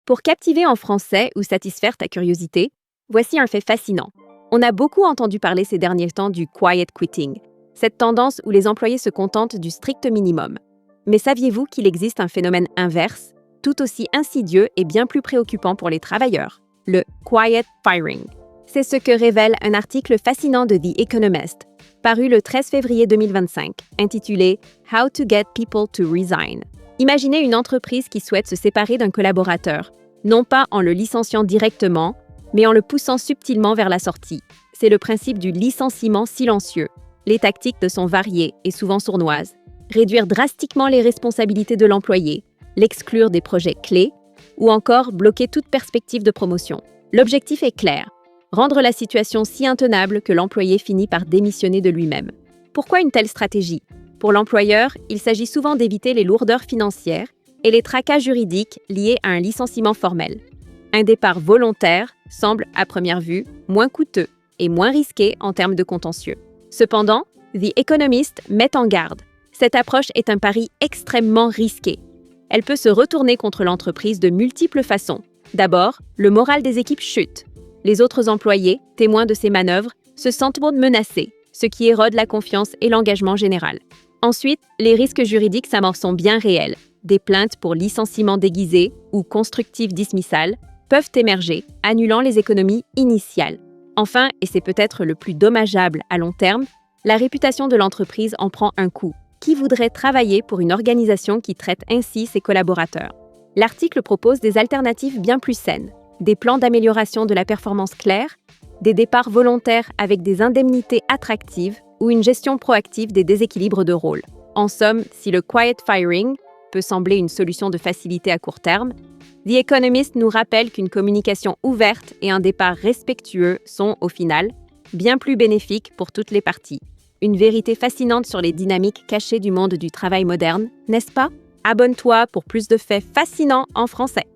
Pour captiver en français ou satisfaire ta curiosité, voici un fait fascinant. On a beaucoup entendu parler ces derniers temps du quiet quitting, cette tendance où les employés se contentent du strict minimum. Mais saviez-vous qu'il existe un phénomène inverse, tout aussi insidieux et bien plus préoccupant pour les travailleurs, le quiet firing? C'est ce que révèle un article fascinant de The Economist, paru le 13 février 2025, intitulé « How to get people to resign ». Imaginez une entreprise qui souhaite se séparer d'un collaborateur, non pas en le licenciant directement, mais en le poussant subtilement vers la sortie. C'est le principe du licenciement silencieux. Les tactiques sont variées et souvent sournoises. Réduire drastiquement les responsabilités de l'employé, l'exclure des projets clés, ou encore bloquer toute perspective de promotion. L'objectif est clair, rendre la situation si intenable que l'employé finit par démissionner de lui-même. Pourquoi une telle stratégie? Pour l'employeur, il s'agit souvent d'éviter les lourdeurs financières et les tracas juridiques liés à un licenciement formel. Un départ volontaire semble, à première vue, moins coûteux et moins risqué en termes de contentieux. Cependant, The Economist met en garde. Cette approche est un pari extrêmement risqué. Elle peut se retourner contre l'entreprise de multiples façons. D'abord, le moral des équipes chute. Les autres employés, témoins de ces manœuvres, se sentent menacés, ce qui érode la confiance et l'engagement général. Ensuite, les risques juridiques s'amorcent sont bien réels. Des plaintes pour licenciement déguisé ou constructive dismissal peuvent émerger, annulant les économies initiales. Enfin, et c'est peut-être le plus dommageable à long terme, la réputation de l'entreprise en prend un coup. Qui voudrait travailler pour une organisation qui traite ainsi ses collaborateurs? L'article propose des alternatives bien plus saines, des plans d'amélioration de la performance clairs, des départs volontaires avec des indemnités attractives ou une gestion proactive des déséquilibres de rôle. En somme, si le quiet firing peut sembler une solution de facilité à court terme, The Economist nous rappelle qu'une communication ouverte et un départ respectueux sont, au final, bien plus bénéfiques pour toutes les parties. Une vérité fascinante sur les dynamiques cachées du monde du travail moderne, n'est-ce pas? Abonne-toi pour plus de faits fascinants en français.